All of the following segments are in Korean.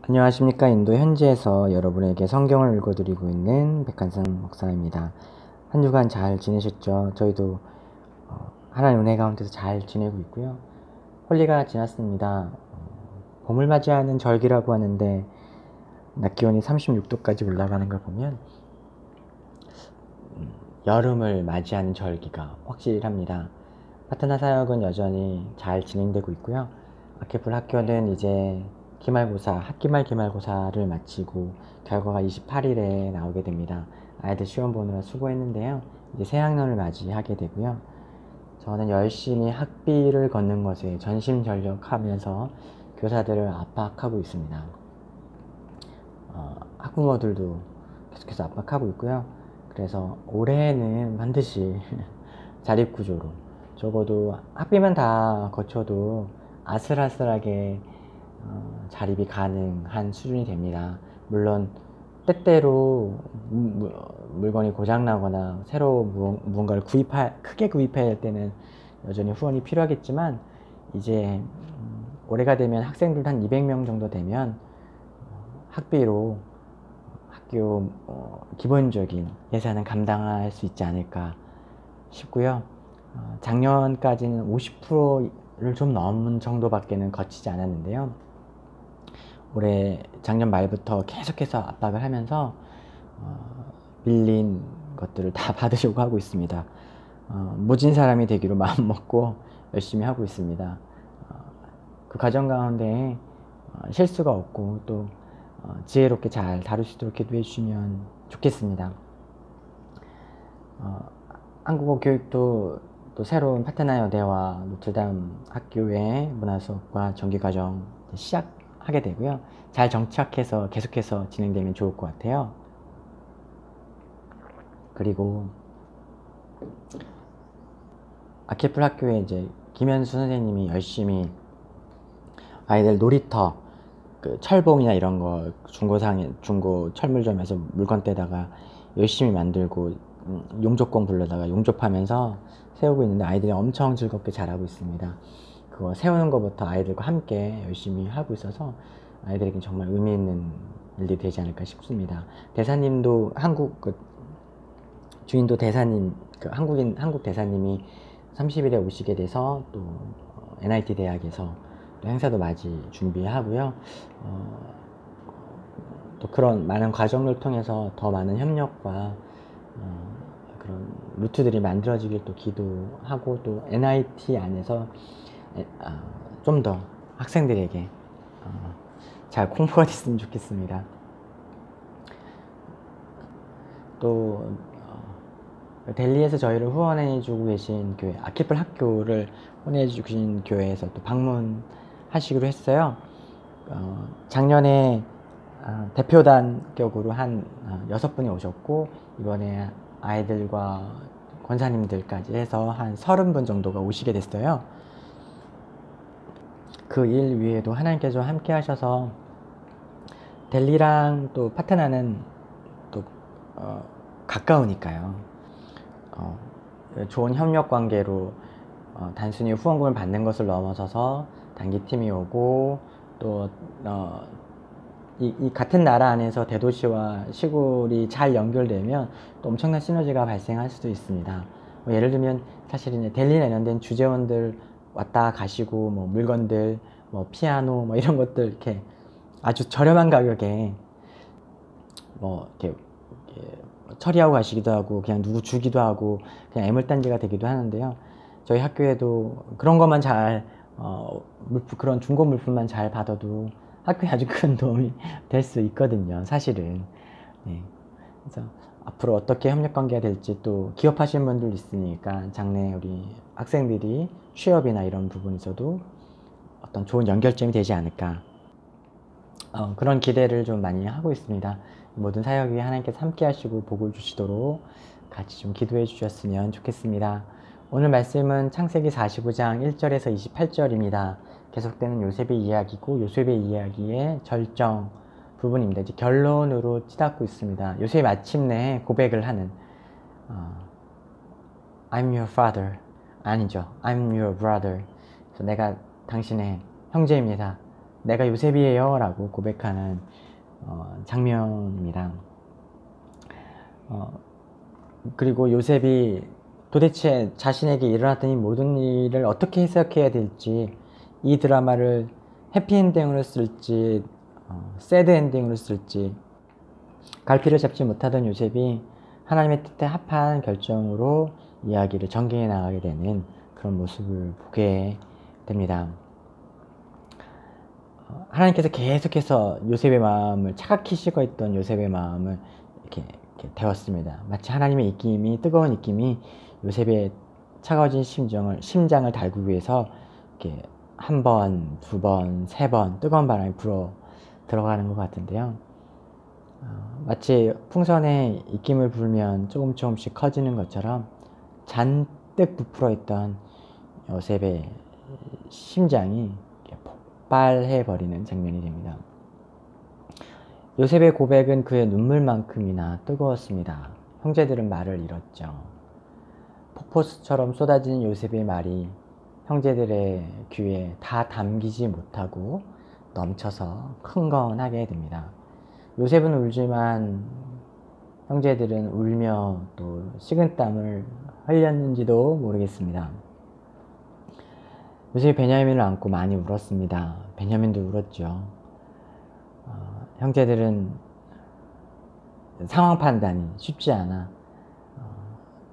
안녕하십니까. 인도 현지에서 여러분에게 성경을 읽어드리고 있는 백한성 목사입니다. 한 주간 잘 지내셨죠? 저희도 하나님 은혜 가운데서 잘 지내고 있고요. 홀리가 지났습니다. 봄을 맞이하는 절기라고 하는데 낮 기온이 36도까지 올라가는 걸 보면 여름을 맞이하는 절기가 확실합니다. 파트너 사역은 여전히 잘 진행되고 있고요. 아케풀 학교는 이제 학기말 기말고사를 마치고 결과가 28일에 나오게 됩니다. 아이들 시험 보느라 수고했는데요. 이제 새학년을 맞이하게 되고요. 저는 열심히 학비를 걷는 것에 전심전력하면서 교사들을 압박하고 있습니다. 학부모들도 계속해서 압박하고 있고요. 그래서 올해는 반드시 자립구조로 적어도 학비만 다 거쳐도 아슬아슬하게 자립이 가능한 수준이 됩니다. 물론 때때로 물건이 고장나거나 새로 무언가를 크게 구입해야 할 때는 여전히 후원이 필요하겠지만 이제 올해가 되면 학생들 한 200명 정도 되면 학비로 학교 기본적인 예산은 감당할 수 있지 않을까 싶고요. 작년까지는 50%를 좀 넘은 정도밖에는 거치지 않았는데요. 올해 작년 말부터 계속해서 압박을 하면서 밀린 것들을 다 받으려고 하고 있습니다. 모진 사람이 되기로 마음먹고 열심히 하고 있습니다. 그 과정 가운데 실수가 없고 또 지혜롭게 잘 다룰 수 있도록 기도해 주시면 좋겠습니다. 한국어 교육도 또 새로운 파트너 여대와 노트담 학교의 문화 수업과 정규과정 시작하게 되고요. 잘 정착해서 계속해서 진행되면 좋을 것 같아요. 그리고 아케풀 학교에 이제 김현수 선생님이 열심히 아이들 놀이터 그 철봉이나 이런 거 중고 철물점에서 물건 떼다가 열심히 만들고 용접공 불러다가 용접하면서 세우고 있는데 아이들이 엄청 즐겁게 잘하고 있습니다. 그거 세우는 것부터 아이들과 함께 열심히 하고 있어서 아이들에게 정말 의미 있는 일이 되지 않을까 싶습니다. 대사님도 주인도 대사님, 한국 대사님이 30일에 오시게 돼서 또 NIT 대학에서 또 행사도 맞이 준비하고요. 또 그런 많은 과정을 통해서 더 많은 협력과 그런 루트들이 만들어지길 또 기도하고 또 NIT 안에서 좀 더 학생들에게 잘 공부가 됐으면 좋겠습니다. 또 델리에서 저희를 후원해주고 계신 교회 아케풀 학교를 후원해주고 계신 교회에서 또 방문하시기로 했어요. 작년에 대표단 격으로 한 6분이 오셨고 이번에 아이들과 권사님들까지 해서 한 30분 정도가 오시게 됐어요. 그 일 위에도 하나님께서 함께 하셔서 델리랑 또 파트너는 또 가까우니까요. 좋은 협력 관계로 단순히 후원금을 받는 것을 넘어서서 단기팀이 오고 또 이 같은 나라 안에서 대도시와 시골이 잘 연결되면 또 엄청난 시너지가 발생할 수도 있습니다. 예를 들면 사실 이제 델리 관련된 주재원들 왔다 가시고 뭐 물건들 뭐 피아노 뭐 이런 것들 이렇게 아주 저렴한 가격에 뭐 이렇게 처리하고 가시기도 하고 그냥 누구 주기도 하고 그냥 애물단지가 되기도 하는데요. 저희 학교에도 그런 것만 그런 중고 물품만 잘 받아도 학교에 아주 큰 도움이 될 수 있거든요, 사실은. 네. 그래서 앞으로 어떻게 협력 관계가 될지 또 기업하시는 분들 있으니까 장래 우리 학생들이 취업이나 이런 부분에서도 어떤 좋은 연결점이 되지 않을까 그런 기대를 좀 많이 하고 있습니다. 모든 사역이 하나님께서 함께 하시고 복을 주시도록 같이 좀 기도해 주셨으면 좋겠습니다. 오늘 말씀은 창세기 45장 1절에서 28절입니다. 계속되는 요셉의 이야기고 요셉의 이야기의 절정 부분입니다. 이제 결론으로 치닫고 있습니다. 요셉이 마침내 고백을 하는 I'm your father 아니죠. I'm your brother. 그래서 내가 당신의 형제입니다. 내가 요셉이에요 라고 고백하는 장면입니다. 그리고 요셉이 도대체 자신에게 일어났던 이 모든 일을 어떻게 해석해야 될지, 이 드라마를 해피엔딩으로 쓸지 새드 엔딩으로 쓸지 갈피를 잡지 못하던 요셉이 하나님의 뜻에 합한 결정으로 이야기를 전개해 나가게 되는 그런 모습을 보게 됩니다. 하나님께서 계속해서 요셉의 마음을, 차갑게 식어있던 요셉의 마음을 이렇게 데웠습니다. 마치 하나님의 입김이, 뜨거운 입김이 요셉의 차가워진 심장을 달구기 위해서 이렇게 한 번, 두 번, 세 번 뜨거운 바람이 불어 들어가는 것 같은데요. 마치 풍선에 입김을 불면 조금씩 커지는 것처럼 잔뜩 부풀어 있던 요셉의 심장이 폭발해버리는 장면이 됩니다. 요셉의 고백은 그의 눈물만큼이나 뜨거웠습니다. 형제들은 말을 잃었죠. 폭포수처럼 쏟아진 요셉의 말이 형제들의 귀에 다 담기지 못하고 넘쳐서 흥건하게 됩니다. 요셉은 울지만 형제들은 울며 또 식은땀을 흘렸는지도 모르겠습니다. 요셉이 베냐민을 안고 많이 울었습니다. 베냐민도 울었죠. 형제들은 상황 판단이 쉽지 않아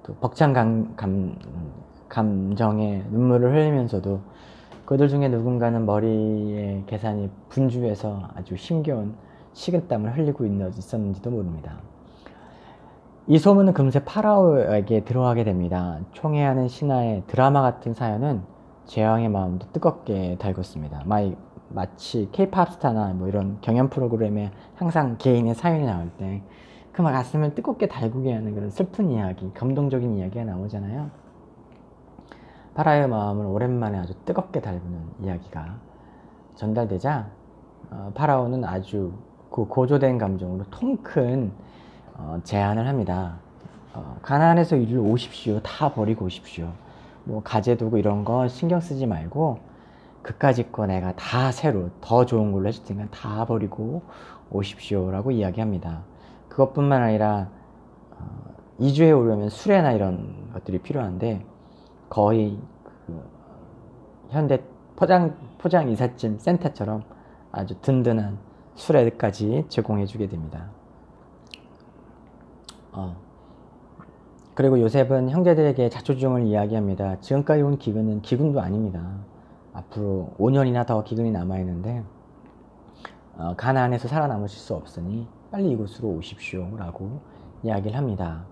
또 벅찬 감정에 눈물을 흘리면서도 그들 중에 누군가는 머리에 계산이 분주해서 아주 힘겨운 식은땀을 흘리고 있었는지도 모릅니다. 이 소문은 금세 파라오에게 들어가게 됩니다. 총애하는 신하의 드라마 같은 사연은 제왕의 마음도 뜨겁게 달궜습니다. 마치 K-팝 스타나 뭐 이런 경연 프로그램에 항상 개인의 사연이 나올 때 그 가슴을 뜨겁게 달구게 하는 그런 슬픈 이야기, 감동적인 이야기가 나오잖아요. 파라오의 마음을 오랜만에 아주 뜨겁게 달구는 이야기가 전달되자 파라오는 아주 그 고조된 감정으로 통큰 제안을 합니다. 가나안에서 일을 오십시오. 다 버리고 오십시오. 뭐 가재도구 이런 거 신경 쓰지 말고 그까짓 거 내가 다 새로 더 좋은 걸로 해줄 테니까 다 버리고 오십시오 라고 이야기합니다. 그것뿐만 아니라 이주에 오려면 수레나 이런 것들이 필요한데 거의 그 현대 포장 이삿짐 센터처럼 아주 든든한 수레까지 제공해 주게 됩니다. 그리고 요셉은 형제들에게 자초지종을 이야기합니다. 지금까지 온 기근은 기근도 아닙니다. 앞으로 5년이나 더 기근이 남아있는데 가나안에서 살아남으실 수 없으니 빨리 이곳으로 오십시오 라고 이야기를 합니다.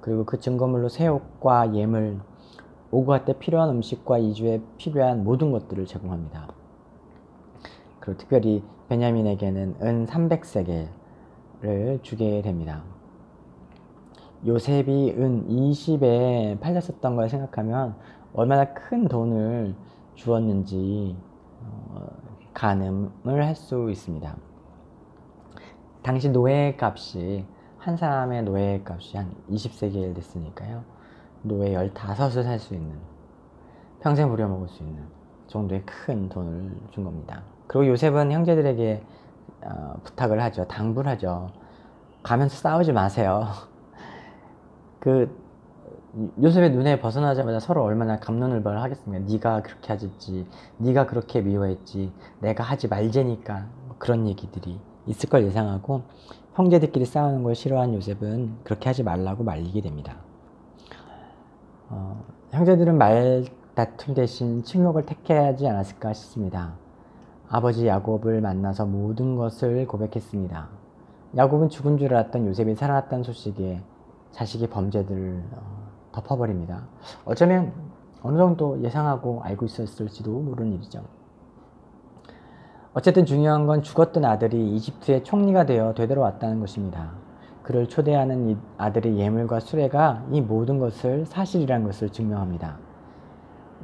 그리고 그 증거물로 새옷과 예물, 오구가 때 필요한 음식과 이주에 필요한 모든 것들을 제공합니다. 그리고 특별히 베냐민에게는 은 300세겔을 주게 됩니다. 요셉이 은 20에 팔렸었던 걸 생각하면 얼마나 큰 돈을 주었는지 가늠을 할 수 있습니다. 당시 노예 값이, 한 사람의 노예 값이 한 20세겔 됐으니까요. 노예 15을 살 수 있는, 평생 부려먹을 수 있는 정도의 큰 돈을 준 겁니다. 그리고 요셉은 형제들에게 부탁을 하죠. 당부를 하죠. 가면서 싸우지 마세요. 요셉의 눈에 벗어나자마자 서로 얼마나 갑론을박을 하겠습니까? 네가 그렇게 하겠지, 네가 그렇게 미워했지, 내가 하지 말제니까, 그런 얘기들이 있을 걸 예상하고 형제들끼리 싸우는 걸 싫어한 요셉은 그렇게 하지 말라고 말리게 됩니다. 형제들은 말다툼 대신 침묵을 택하지 않았을까 싶습니다. 아버지 야곱을 만나서 모든 것을 고백했습니다. 야곱은 죽은 줄 알았던 요셉이 살아났다는 소식에 자식의 범죄들을 덮어버립니다. 어쩌면 어느 정도 예상하고 알고 있었을지도 모르는 일이죠. 어쨌든 중요한 건 죽었던 아들이 이집트의 총리가 되어 되돌아왔다는 것입니다. 그를 초대하는 이 아들의 예물과 수레가 이 모든 것을 사실이라는 것을 증명합니다.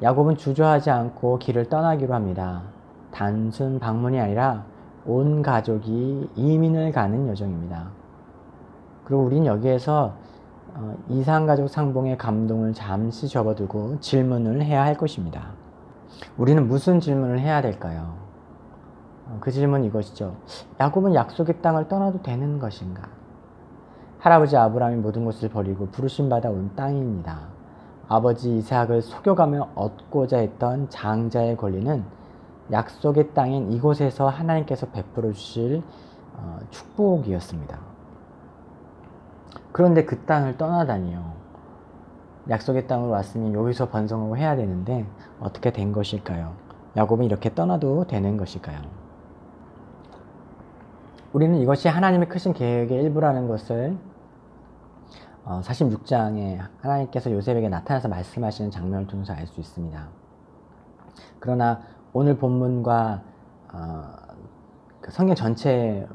야곱은 주저하지 않고 길을 떠나기로 합니다. 단순 방문이 아니라 온 가족이 이민을 가는 여정입니다. 그리고 우린 여기에서 이산가족 상봉의 감동을 잠시 접어두고 질문을 해야 할 것입니다. 우리는 무슨 질문을 해야 될까요? 그 질문은 이것이죠. 야곱은 약속의 땅을 떠나도 되는 것인가? 할아버지 아브라함이 모든 것을 버리고 부르심받아 온 땅입니다. 아버지 이삭을 속여가며 얻고자 했던 장자의 권리는 약속의 땅인 이곳에서 하나님께서 베풀어 주실 축복이었습니다. 그런데 그 땅을 떠나다니요. 약속의 땅으로 왔으니 여기서 번성하고 해야 되는데 어떻게 된 것일까요? 야곱은 이렇게 떠나도 되는 것일까요? 우리는 이것이 하나님의 크신 계획의 일부라는 것을 46장에 하나님께서 요셉에게 나타나서 말씀하시는 장면을 통해서 알 수 있습니다. 그러나 오늘 본문과 성경 전체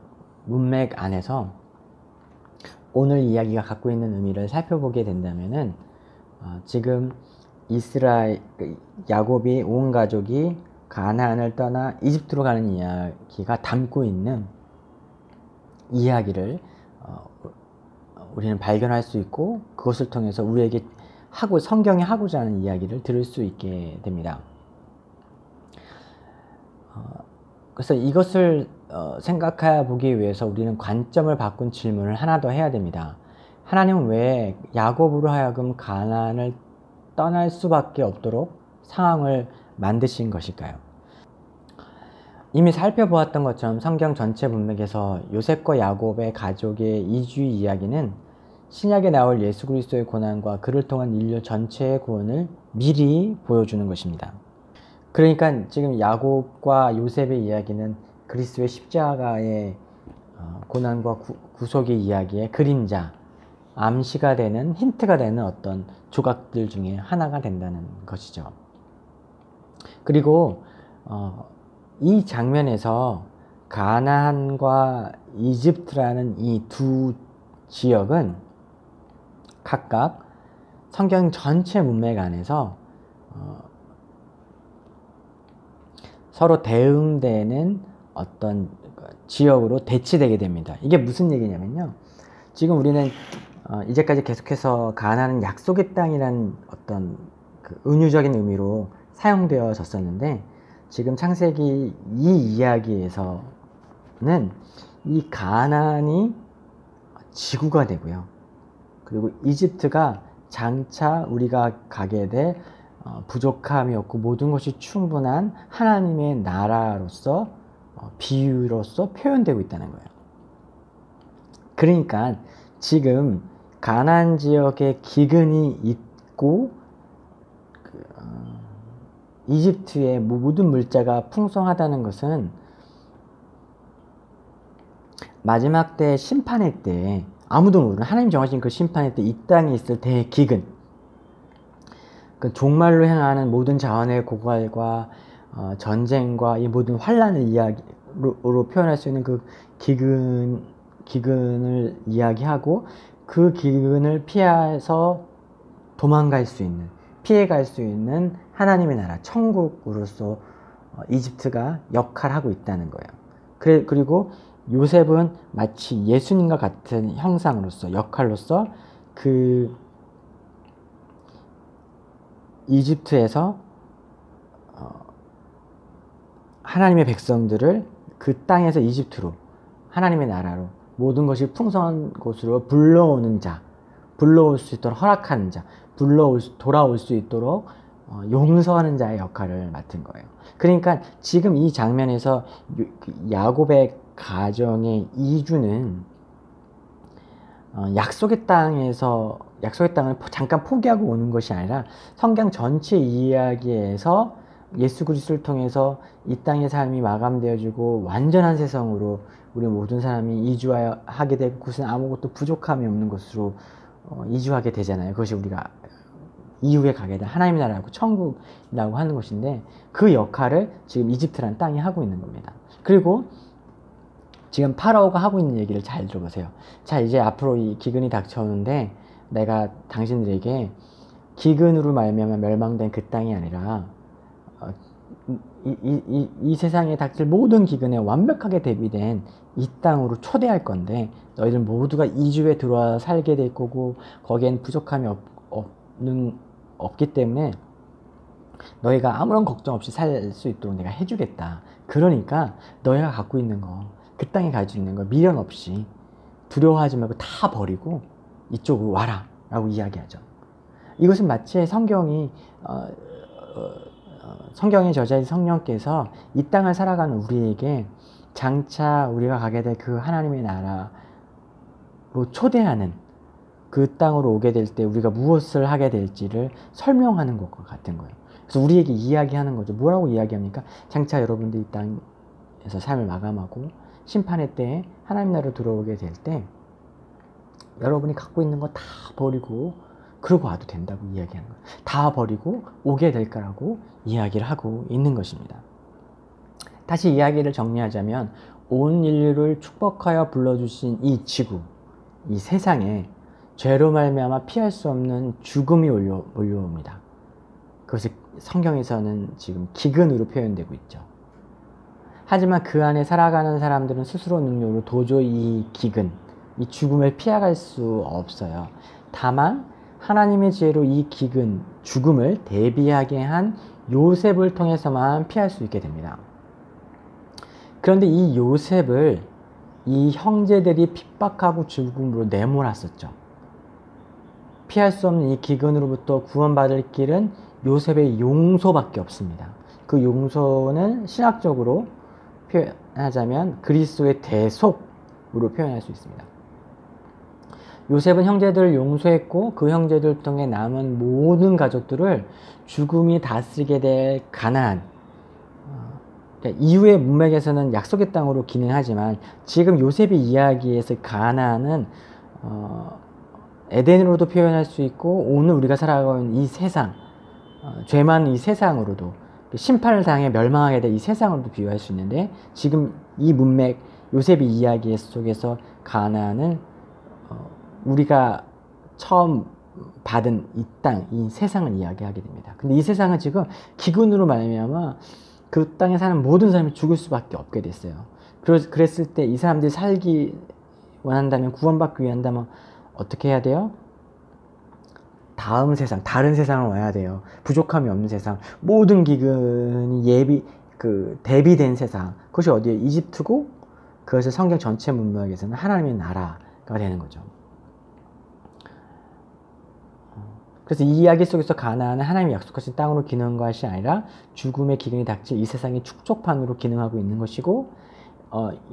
문맥 안에서 오늘 이야기가 갖고 있는 의미를 살펴보게 된다면은 지금 야곱이 온 가족이 가나안을 떠나 이집트로 가는 이야기가 담고 있는 이야기를 우리는 발견할 수 있고 그것을 통해서 우리에게 성경이 하고자 하는 이야기를 들을 수 있게 됩니다. 그래서 이것을 생각해 보기 위해서 우리는 관점을 바꾼 질문을 하나 더 해야 됩니다. 하나님은 왜 야곱으로 하여금 가나안을 떠날 수밖에 없도록 상황을 만드신 것일까요? 이미 살펴보았던 것처럼 성경 전체 문맥에서 요셉과 야곱의 가족의 이주 이야기는 신약에 나올 예수 그리스도의 고난과 그를 통한 인류 전체의 구원을 미리 보여주는 것입니다. 그러니까 지금 야곱과 요셉의 이야기는 그리스도의 십자가의 고난과 구속의 이야기의 그림자, 암시가 되는 힌트가 되는 어떤 조각들 중에 하나가 된다는 것이죠. 그리고 이 장면에서 가나안과 이집트라는 이 두 지역은 각각 성경 전체 문맥 안에서 서로 대응되는 어떤 지역으로 대치되게 됩니다. 이게 무슨 얘기냐면요. 지금 우리는 이제까지 계속해서 가나안은 약속의 땅이라는 어떤 은유적인 의미로 사용되어졌었는데 지금 창세기 이 이야기에서는 이 가나안이 지구가 되고요. 그리고 이집트가 장차 우리가 가게 될 부족함이 없고 모든 것이 충분한 하나님의 나라로서 비유로서 표현되고 있다는 거예요. 그러니까 지금 가나안 지역에 기근이 있고 이집트의 모든 물자가 풍성하다는 것은 마지막 때 심판의 때 아무도 모르는 하나님 정하신 그 심판의 때 이 땅에 있을 대기근, 그 종말로 향하는 모든 자원의 고갈과 전쟁과 이 모든 환란을 이야기로 표현할 수 있는 그 기근을 이야기하고 그 기근을 피해서 도망갈 수 있는, 피해갈 수 있는 하나님의 나라, 천국으로서 이집트가 역할하고 있다는 거예요. 그리고 요셉은 마치 예수님과 같은 형상으로서, 역할로서 그 이집트에서 하나님의 백성들을 그 땅에서 이집트로, 하나님의 나라로, 모든 것이 풍성한 곳으로 불러오는 자, 불러올 수 있도록 허락하는 자, 돌아올 수 있도록 용서하는 자의 역할을 맡은 거예요. 그러니까 지금 이 장면에서 야곱의 가정의 이주는 약속의 땅을 잠깐 포기하고 오는 것이 아니라 성경 전체 이야기에서 예수 그리스도를 통해서 이 땅의 삶이 마감되어지고 완전한 세상으로 우리 모든 사람이 이주하게 되고 그것은 아무것도 부족함이 없는 곳으로 이주하게 되잖아요. 그것이 우리가 이후에 가게 될 하나님의 나라고 천국이라고 하는 것인데 그 역할을 지금 이집트라는 땅이 하고 있는 겁니다. 그리고 지금 파라오가 하고 있는 얘기를 잘 들어보세요. 자, 이제 앞으로 이 기근이 닥쳐오는데 내가 당신들에게 기근으로 말미암아 멸망된 그 땅이 아니라 이 세상에 닥칠 모든 기근에 완벽하게 대비된 이 땅으로 초대할 건데 너희들 모두가 이주에 들어와 살게 될 거고 거기엔 부족함이 없기 때문에 너희가 아무런 걱정 없이 살 수 있도록 내가 해주겠다. 그러니까 너희가 갖고 있는 거, 그 땅에 가지고 있는 거 미련 없이 두려워하지 말고 다 버리고 이쪽으로 와라 라고 이야기하죠. 이것은 마치 성경의 저자인 성령께서 이 땅을 살아가는 우리에게 장차 우리가 가게 될 그 하나님의 나라로 초대하는, 그 땅으로 오게 될 때 우리가 무엇을 하게 될지를 설명하는 것과 같은 거예요. 그래서 우리에게 이야기하는 거죠. 뭐라고 이야기합니까? 장차 여러분들이 이 땅에서 삶을 마감하고 심판의 때에 하나님 나라로 들어오게 될 때 여러분이 갖고 있는 거 다 버리고 그러고 와도 된다고 이야기하는 거예요. 다 버리고 오게 될 거라고 이야기를 하고 있는 것입니다. 다시 이야기를 정리하자면 온 인류를 축복하여 불러주신 이 지구, 이 세상에 죄로 말미암아 피할 수 없는 죽음이 몰려옵니다. 그것이 성경에서는 지금 기근으로 표현되고 있죠. 하지만 그 안에 살아가는 사람들은 스스로 능력으로 도저히 이 기근, 이 죽음을 피해갈 수 없어요. 다만 하나님의 지혜로 이 기근, 죽음을 대비하게 한 요셉을 통해서만 피할 수 있게 됩니다. 그런데 이 요셉을 이 형제들이 핍박하고 죽음으로 내몰았었죠. 피할 수 없는 이 기근으로부터 구원받을 길은 요셉의 용서밖에 없습니다. 그 용서는 신학적으로 표현하자면 그리스도의 대속으로 표현할 수 있습니다. 요셉은 형제들을 용서했고 그 형제들을 통해 남은 모든 가족들을 죽음이 다스리게 될 가나안, 이후의 문맥에서는 약속의 땅으로 기능하지만 지금 요셉의 이야기에서 가나안은 에덴으로도 표현할 수 있고 오늘 우리가 살아가고 있는 이 세상, 죄 많은 이 세상으로도, 심판을 당해 멸망하게 될 이 세상으로도 비유할 수 있는데, 지금 이 문맥 요셉의 이야기 속에서 가나안은 우리가 처음 받은 이 땅, 이 세상을 이야기하게 됩니다. 근데 이 세상은 지금 기근으로 말미암아 그 땅에 사는 모든 사람이 죽을 수밖에 없게 됐어요. 그랬을 때 이 사람들이 살기 원한다면, 구원받기 위한다면 어떻게 해야 돼요? 다음 세상, 다른 세상을 와야 돼요. 부족함이 없는 세상, 모든 기근이 대비된 세상, 그것이 어디에? 이집트고, 그것을 성경 전체 문맥에서는 하나님의 나라가 되는 거죠. 그래서 이 이야기 속에서 가나안은 하나님이 약속하신 땅으로 기능한 것이 아니라 죽음의 기근이 닥칠 이 세상의 축적판으로 기능하고 있는 것이고,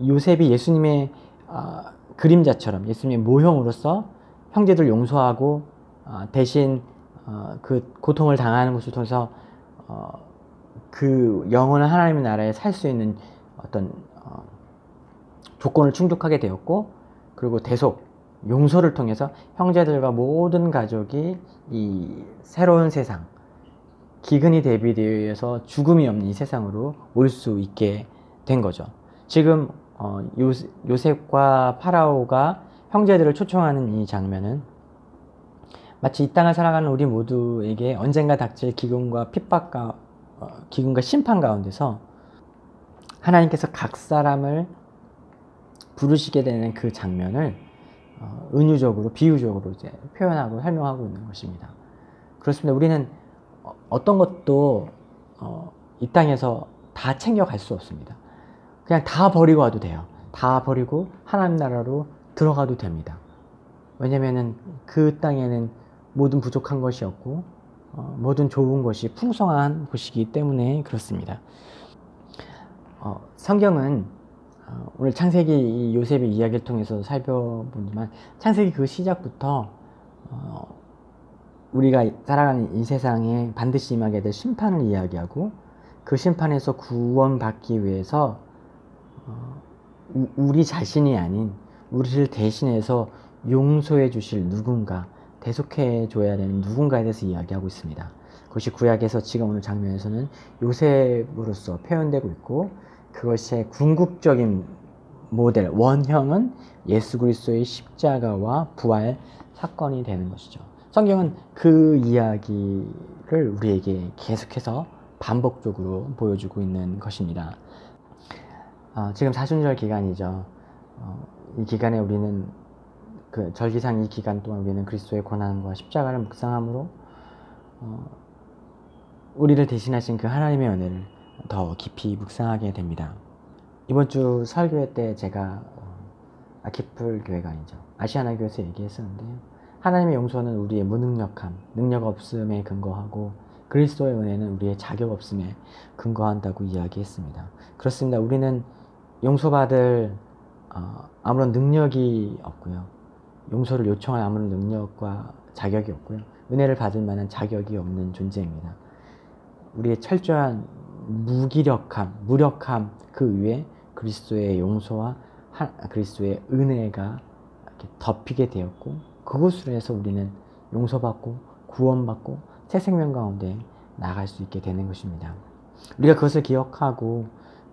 요셉이 예수님의 그림자처럼, 예수님의 모형으로서 형제들 용서하고 대신 그 고통을 당하는 것을 통해서 그 영원한 하나님의 나라에 살 수 있는 어떤 조건을 충족하게 되었고, 그리고 대속, 용서를 통해서 형제들과 모든 가족이 이 새로운 세상, 기근이 대비되어서 죽음이 없는 이 세상으로 올 수 있게 된 거죠. 지금 요셉과 파라오가 형제들을 초청하는 이 장면은 마치 이 땅을 살아가는 우리 모두에게 언젠가 닥칠 기근과 핍박과 기근과 심판 가운데서 하나님께서 각 사람을 부르시게 되는 그 장면을 은유적으로, 비유적으로 이제 표현하고 설명하고 있는 것입니다. 그렇습니다. 우리는 어떤 것도 이 땅에서 다 챙겨갈 수 없습니다. 그냥 다 버리고 와도 돼요. 다 버리고 하나님 나라로 들어가도 됩니다. 왜냐면은 그 땅에는 모든 부족한 것이 없고 모든 좋은 것이 풍성한 곳이기 때문에 그렇습니다. 성경은 오늘 창세기 요셉의 이야기를 통해서 살펴보지만, 창세기 그 시작부터 우리가 살아가는 이 세상에 반드시 임하게 될 심판을 이야기하고, 그 심판에서 구원받기 위해서 우리 자신이 아닌 우리를 대신해서 용서해 주실 누군가, 대속해 줘야 되는 누군가에 대해서 이야기하고 있습니다. 그것이 구약에서 지금 오늘 장면에서는 요셉으로서 표현되고 있고, 그것의 궁극적인 모델, 원형은 예수 그리스도의 십자가와 부활 사건이 되는 것이죠. 성경은 그 이야기를 우리에게 계속해서 반복적으로 보여주고 있는 것입니다. 지금 사순절 기간이죠. 이 기간에 우리는 그 절기상 이 기간 동안 우리는 그리스도의 고난과 십자가를 묵상함으로 우리를 대신하신 그 하나님의 은혜를 더 깊이 묵상하게 됩니다. 이번 주 설교회 때 제가 아키풀 교회가 아니죠. 아시아나 교회에서 얘기했었는데요. 하나님의 용서는 우리의 무능력함, 능력 없음에 근거하고 그리스도의 은혜는 우리의 자격 없음에 근거한다고 이야기했습니다. 그렇습니다. 우리는 용서받을 아무런 능력이 없고요. 용서를 요청할 아무런 능력과 자격이 없고요. 은혜를 받을 만한 자격이 없는 존재입니다. 우리의 철저한 무력함 그 위에 그리스도의 용서와 그리스도의 은혜가 이렇게 덮이게 되었고 그것으로 해서 우리는 용서받고 구원받고 새 생명 가운데 나아갈 수 있게 되는 것입니다. 우리가 그것을 기억하고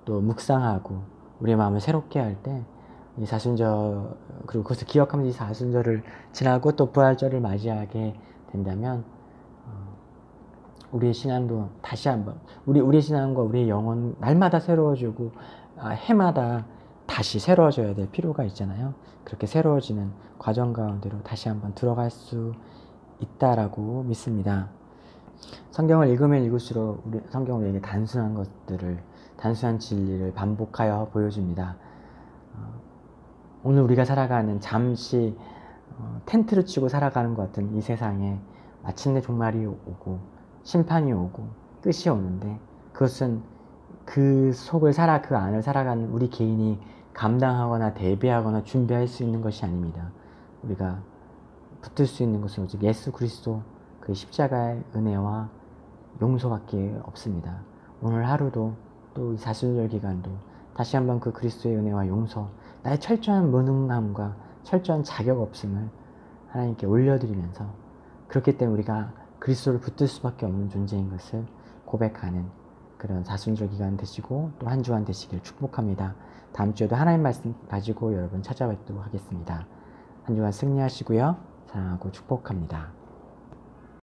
또 묵상하고 우리의 마음을 새롭게 할 때 이 사순절 그리고 그것을 기억하면서 이 사순절을 지나고 또 부활절을 맞이하게 된다면 우리의 신앙도 다시 한번 우리의 신앙과 우리의 영혼 날마다 새로워지고 해마다 다시 새로워져야 될 필요가 있잖아요. 그렇게 새로워지는 과정 가운데로 다시 한번 들어갈 수 있다라고 믿습니다. 성경을 읽으면 읽을수록 성경은 우리에게 단순한 진리를 반복하여 보여줍니다. 오늘 우리가 살아가는 잠시 텐트를 치고 살아가는 것 같은 이 세상에 마침내 종말이 오고 심판이 오고 끝이 오는데 그것은 그 안을 살아가는 우리 개인이 감당하거나 대비하거나 준비할 수 있는 것이 아닙니다. 우리가 붙들 수 있는 것은 오직 예수 그리스도 그 십자가의 은혜와 용서밖에 없습니다. 오늘 하루도 또 이 사순절 기간도 다시 한번 그 그리스도의 은혜와 용서, 나의 철저한 무능함과 철저한 자격 없음을 하나님께 올려드리면서 그렇기 때문에 우리가 그리스도를 붙들 수밖에 없는 존재인 것을 고백하는 그런 사순절 기간 되시고 또 한 주간 되시길 축복합니다. 다음 주에도 하나님 말씀 가지고 여러분 찾아뵙도록 하겠습니다. 한 주간 승리하시고요. 사랑하고 축복합니다.